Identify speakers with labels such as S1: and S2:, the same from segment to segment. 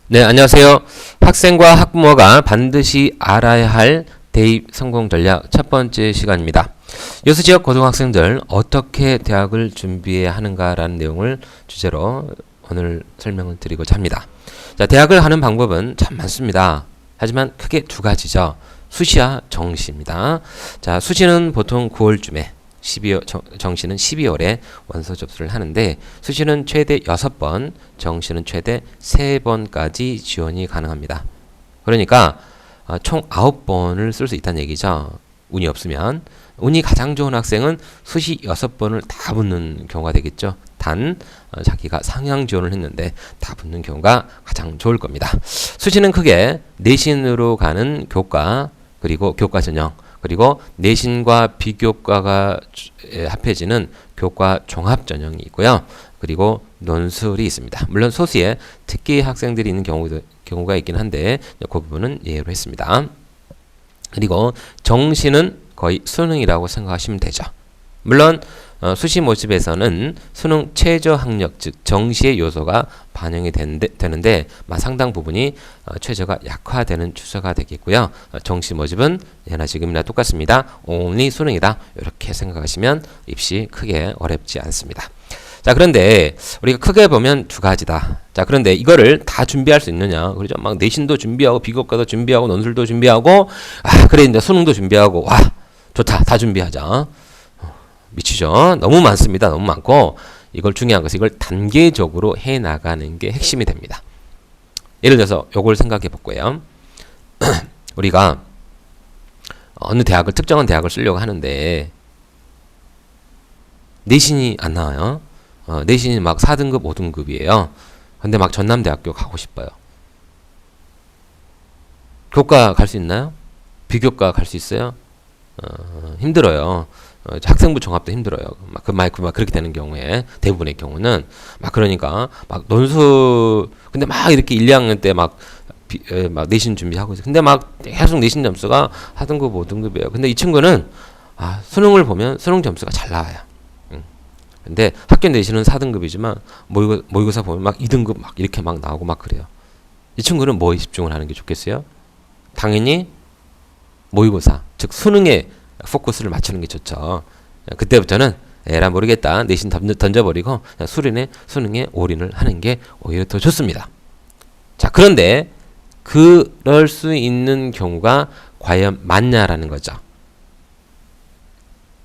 S1: 네, 안녕하세요. 학생과 학부모가 반드시 알아야 할 대입 성공 전략 첫 번째 시간입니다. 여수 지역 고등학생들 어떻게 대학을 준비해야 하는가라는 내용을 주제로 오늘 설명을 드리고자 합니다. 자, 대학을 하는 방법은 참 많습니다. 하지만 크게 두 가지죠. 수시와 정시입니다. 자, 수시는 보통 9월쯤에 12월, 정시는 12월에 원서 접수를 하는데 수시는 최대 6번, 정시는 최대 3번까지 지원이 가능합니다. 그러니까 총 9번을 쓸 수 있다는 얘기죠. 운이 없으면. 운이 가장 좋은 학생은 수시 6번을 다 붙는 경우가 되겠죠. 단 자기가 상향 지원을 했는데 다 붙는 경우가 가장 좋을 겁니다. 수시는 크게 내신으로 가는 교과, 그리고 교과 전형, 그리고 내신과 비교과가 합해지는 교과 종합 전형이 있고요. 그리고 논술이 있습니다. 물론 소수에 특기 학생들이 있는 경우가 있긴 한데 그 부분은 예외로 했습니다. 그리고 정시는 거의 수능이라고 생각하시면 되죠. 물론 수시 모집에서는 수능 최저 학력, 즉 정시의 요소가 반영이 되는데 상당 부분이 최저가 약화되는 추세가 되겠고요. 정시 모집은 예나 지금이나 똑같습니다. only 수능이다. 이렇게 생각하시면 입시 크게 어렵지 않습니다. 자, 그런데 우리가 크게 보면 두 가지다. 자, 그런데 이거를 다 준비할 수 있느냐? 그렇죠? 막 내신도 준비하고 비교과도 준비하고 논술도 준비하고 그래 이제 수능도 준비하고 와 좋다. 다 준비하자. 미치죠. 너무 많습니다. 너무 많고 이걸 중요한 것은 이걸 단계적으로 해 나가는 게 핵심이 됩니다. 예를 들어서 요걸 생각해 볼 거예요. 우리가 어느 대학을 특정한 대학을 쓰려고 하는데 내신이 안 나와요. 내신이 막 4등급, 5등급이에요. 근데 막 전남대학교 가고 싶어요. 교과 갈 수 있나요? 비교과 갈 수 있어요? 힘들어요. 학생부 종합도 힘들어요. 막 그렇게 되는 경우에 대부분의 경우는 그러니까 막 논술 근데 막 이렇게 1, 2학년 때 막 내신 준비하고 있어. 근데 막 계속 내신 점수가 4등급, 5등급이에요. 근데 이 친구는 수능을 보면 수능 점수가 잘 나와요. 근데 학교 내신은 4등급이지만 모의고사 보면 막 2등급 막 이렇게 막 나오고 막 그래요. 이 친구는 뭐에 집중을 하는 게 좋겠어요? 당연히 모의고사, 즉 수능에 포커스를 맞추는 게 좋죠. 그때부터는 에라 모르겠다 내신 던져버리고 수능에 올인을 하는 게 오히려 더 좋습니다. 자, 그런데 그럴 수 있는 경우가 과연 맞냐라는 거죠.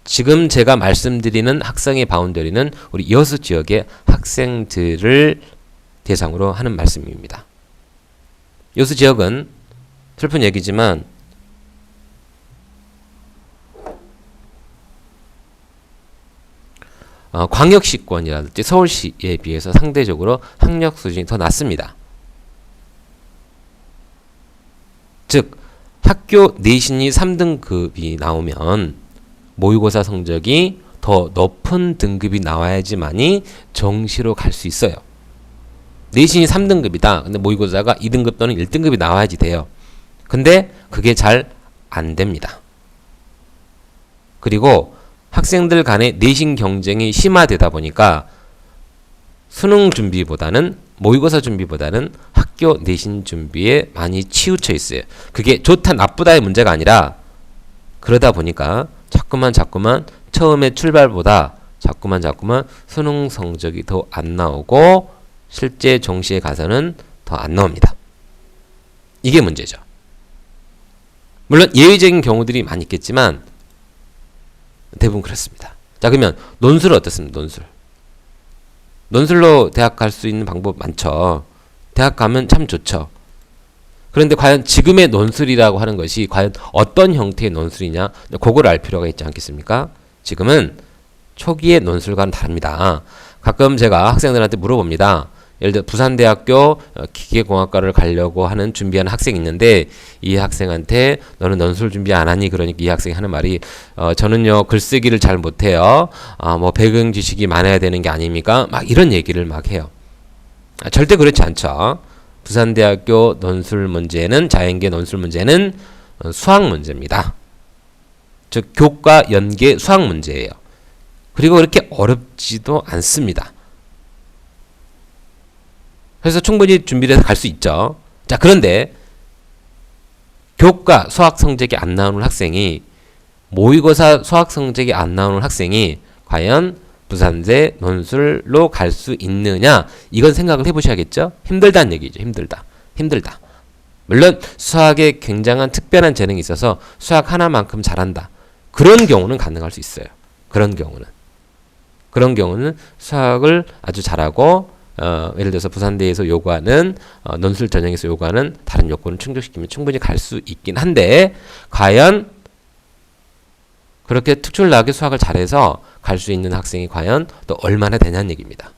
S1: 지금 제가 말씀드리는 학생의 바운더리는 우리 여수 지역의 학생들을 대상으로 하는 말씀입니다. 여수 지역은 슬픈 얘기지만 광역시권이라든지 서울시에 비해서 상대적으로 학력 수준이 더 낮습니다. 즉 학교 내신이 3등급이 나오면 모의고사 성적이 더 높은 등급이 나와야지만이 정시로 갈 수 있어요. 내신이 3등급이다. 근데 모의고사가 2등급 또는 1등급이 나와야지 돼요. 근데 그게 잘 안 됩니다. 그리고 학생들 간의 내신 경쟁이 심화되다 보니까 수능 준비보다는 모의고사 준비보다는 학교 내신 준비에 많이 치우쳐 있어요. 그게 좋다 나쁘다의 문제가 아니라 그러다 보니까 자꾸만 처음에 출발보다 자꾸만 수능 성적이 더 안 나오고 실제 정시에 가서는 더 안 나옵니다. 이게 문제죠. 물론 예외적인 경우들이 많이 있겠지만 대부분 그렇습니다. 자, 그러면 논술은 어떻습니까? 논술로 대학 갈 수 있는 방법 많죠. 대학 가면 참 좋죠. 그런데 과연 지금의 논술이라고 하는 것이 과연 어떤 형태의 논술이냐, 그걸 알 필요가 있지 않겠습니까? 지금은 초기의 논술과는 다릅니다. 가끔 제가 학생들한테 물어봅니다. 예를 들어 부산대학교 기계공학과를 가려고 하는 준비하는 학생이 있는데 이 학생한테 너는 논술 준비 안 하니? 그러니까 이 학생이 하는 말이 저는요 글쓰기를 잘 못해요. 뭐 배경 지식이 많아야 되는 게 아닙니까? 막 이런 얘기를 막 해요. 절대 그렇지 않죠. 부산대학교 논술 문제는 자연계 논술 문제는 수학 문제입니다. 즉 교과 연계 수학 문제예요. 그리고 그렇게 어렵지도 않습니다. 그래서 충분히 준비를 해서 갈 수 있죠. 자, 그런데 교과 수학 성적이 안 나오는 학생이 모의고사 수학 성적이 안 나오는 학생이 과연 부산대 논술로 갈 수 있느냐? 이건 생각을 해보셔야겠죠? 힘들다는 얘기죠. 힘들다. 물론 수학에 굉장한 특별한 재능이 있어서 수학 하나만큼 잘한다. 그런 경우는 가능할 수 있어요. 그런 경우는 수학을 아주 잘하고 예를 들어서 부산대에서 요구하는 논술 전형에서 요구하는 다른 요건을 충족시키면 충분히 갈 수 있긴 한데 과연 그렇게 특출나게 수학을 잘해서 갈 수 있는 학생이 과연 또 얼마나 되냐는 얘기입니다.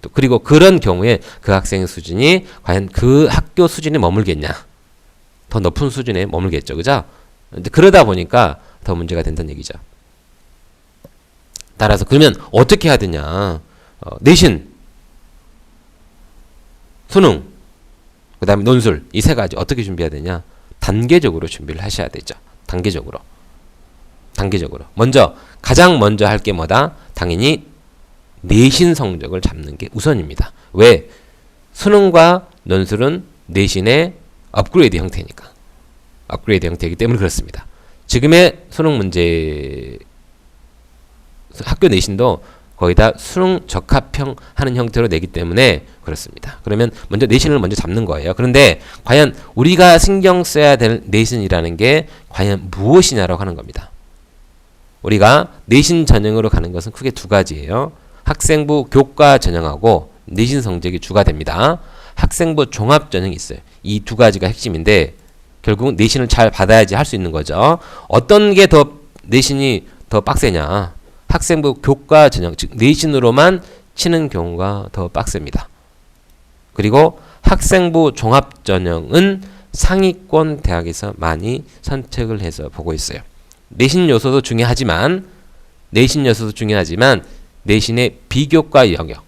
S1: 또 그리고 그런 경우에 그 학생의 수준이 과연 그 학교 수준에 머물겠냐? 더 높은 수준에 머물겠죠, 그죠? 근데 그러다 보니까 더 문제가 된다는 얘기죠. 따라서 그러면 어떻게 해야 되냐? 내신, 수능, 그 다음에 논술 이 세 가지 어떻게 준비해야 되냐? 단계적으로 준비를 하셔야 되죠. 단계적으로. 가장 먼저 할 게 뭐다? 당연히 내신 성적을 잡는 게 우선입니다. 왜? 수능과 논술은 내신의 업그레이드 형태니까. 업그레이드 형태이기 때문에 그렇습니다. 지금의 수능 문제 학교 내신도 거의 다 수능 적합형 하는 형태로 내기 때문에 그렇습니다. 그러면 먼저 내신을 먼저 잡는 거예요. 그런데 과연 우리가 신경 써야 될 내신이라는 게 과연 무엇이냐라고 하는 겁니다. 우리가 내신 전형으로 가는 것은 크게 두 가지예요. 학생부 교과 전형하고 내신 성적이 주가 됩니다. 학생부 종합 전형이 있어요. 이 두 가지가 핵심인데 결국 내신을 잘 받아야지 할 수 있는 거죠. 어떤 게 더 내신이 더 빡세냐? 학생부 교과 전형, 즉 내신으로만 치는 경우가 더 빡셉니다. 그리고 학생부 종합 전형은 상위권 대학에서 많이 선택을 해서 보고 있어요. 내신 요소도 중요하지만 내신의 비교과 영역,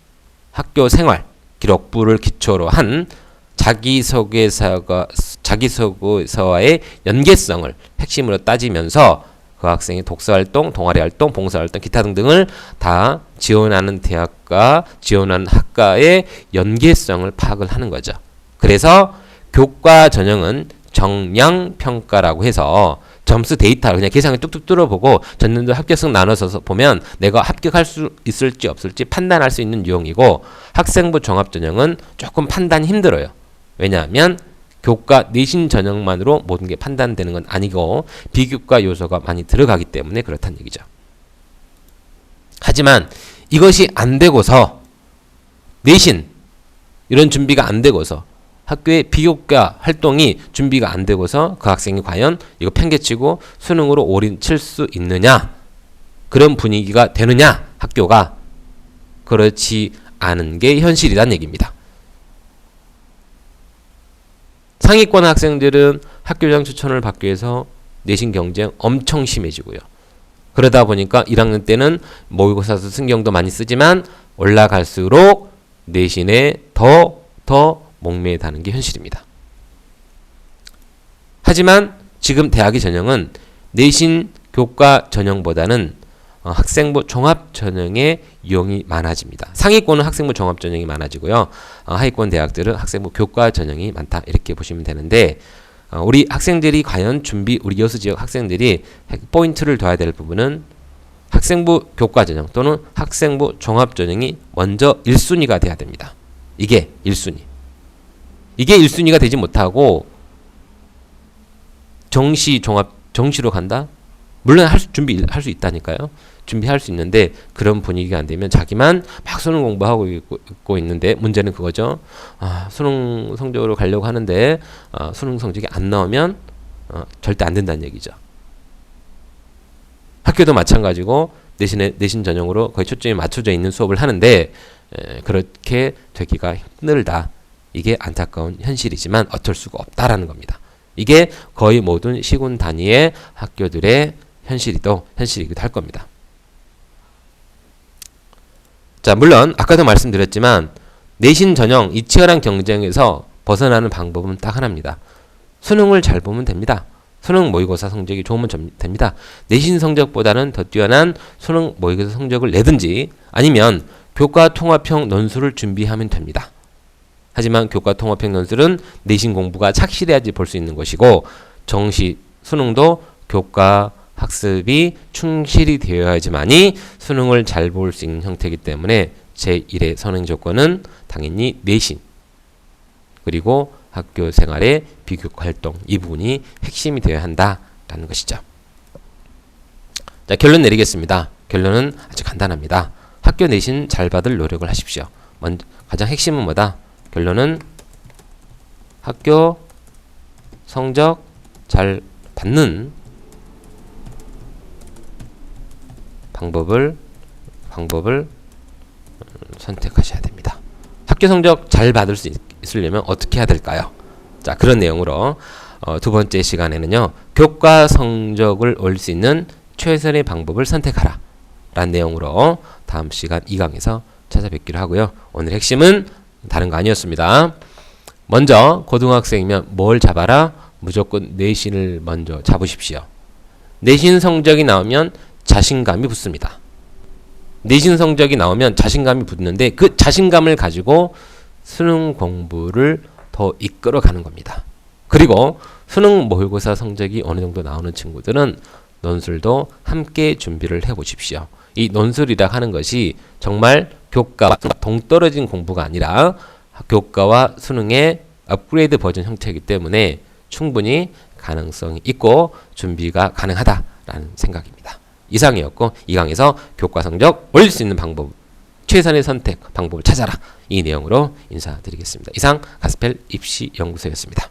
S1: 학교 생활, 기록부를 기초로 한 자기소개서와의 연계성을 핵심으로 따지면서 그 학생이 독서활동, 동아리활동, 봉사활동, 기타 등등을 다 지원하는 대학과 지원하는 학과의 연계성을 파악을 하는 거죠. 그래서 교과 전형은 정량평가라고 해서 점수 데이터를 그냥 계산을 뚝뚝 뚫어보고 전년도 합격성 나눠서 보면 내가 합격할 수 있을지 없을지 판단할 수 있는 유형이고 학생부 종합전형은 조금 판단이 힘들어요. 왜냐하면 교과 내신 전형만으로 모든 게 판단되는 건 아니고 비교과 요소가 많이 들어가기 때문에 그렇다는 얘기죠. 하지만 이것이 안 되고서 내신 이런 준비가 안 되고서 학교의 비교과 활동이 준비가 안 되고서 그 학생이 과연 이거 팽개치고 수능으로 올인 칠 수 있느냐? 그런 분위기가 되느냐? 학교가 그렇지 않은 게 현실이란 얘기입니다. 상위권 학생들은 학교장 추천을 받기 위해서 내신 경쟁 엄청 심해지고요. 그러다 보니까 1학년 때는 모의고사 신경도 많이 쓰지만 올라갈수록 내신에 더 목매다는 게 현실입니다. 하지만 지금 대학의 전형은 내신 교과 전형보다는 학생부 종합 전형의 유형이 많아집니다. 상위권은 학생부 종합 전형이 많아지고요. 하위권 대학들은 학생부 교과 전형이 많다. 이렇게 보시면 되는데 우리 학생들이 과연 우리 여수 지역 학생들이 포인트를 둬야 될 부분은 학생부 교과 전형 또는 학생부 종합 전형이 먼저 1순위가 돼야 됩니다. 이게 1순위가 되지 못하고 정시로 간다? 물론 준비할 수 있다니까요. 준비할 수 있는데 그런 분위기가 안 되면 자기만 막 수능 공부하고 있고 있는데 문제는 그거죠. 수능 성적으로 가려고 하는데 수능 성적이 안 나오면 절대 안 된다는 얘기죠. 학교도 마찬가지고 내신 전형으로 거의 초점이 맞춰져 있는 수업을 하는데 그렇게 되기가 힘들다. 이게 안타까운 현실이지만 어쩔 수가 없다라는 겁니다. 이게 거의 모든 시군 단위의 학교들의 현실이기도 할 겁니다. 자, 물론 아까도 말씀드렸지만 내신 전형 이 치열한 경쟁에서 벗어나는 방법은 딱 하나입니다. 수능을 잘 보면 됩니다. 수능 모의고사 성적이 좋으면 됩니다. 내신 성적보다는 더 뛰어난 수능 모의고사 성적을 내든지 아니면 교과 통합형 논술을 준비하면 됩니다. 하지만 교과 통합형 논술은 내신 공부가 착실해야지 볼 수 있는 것이고 정시 수능도 교과 학습이 충실히 되어야지만이 수능을 잘 볼 수 있는 형태이기 때문에 제1의 선행 조건은 당연히 내신 그리고 학교 생활의 비교과 활동 이 부분이 핵심이 되어야 한다라는 것이죠. 자, 결론 내리겠습니다. 결론은 아주 간단합니다. 학교 내신 잘 받을 노력을 하십시오. 먼저 가장 핵심은 뭐다? 결론은 학교 성적 잘 받는 방법을 선택하셔야 됩니다. 학교 성적 잘 받을 수 있으려면 어떻게 해야 될까요? 자, 그런 내용으로 두 번째 시간에는요. 교과 성적을 올릴 수 있는 최선의 방법을 선택하라 라는 내용으로 다음 시간 2강에서 찾아뵙기로 하고요. 오늘 핵심은 다른 거 아니었습니다. 먼저 고등학생이면 뭘 잡아라? 무조건 내신을 먼저 잡으십시오. 내신 성적이 나오면 자신감이 붙습니다. 내신 성적이 나오면 자신감이 붙는데 그 자신감을 가지고 수능 공부를 더 이끌어가는 겁니다. 그리고 수능 모의고사 성적이 어느 정도 나오는 친구들은 논술도 함께 준비를 해보십시오. 이 논술이라 하는 것이 정말 교과와 동떨어진 공부가 아니라 교과와 수능의 업그레이드 버전 형태이기 때문에 충분히 가능성이 있고 준비가 가능하다라는 생각입니다. 이상이었고 2강에서 교과 성적 올릴 수 있는 방법, 최선의 선택 방법을 찾아라 이 내용으로 인사드리겠습니다. 이상 가스펠 입시연구소였습니다.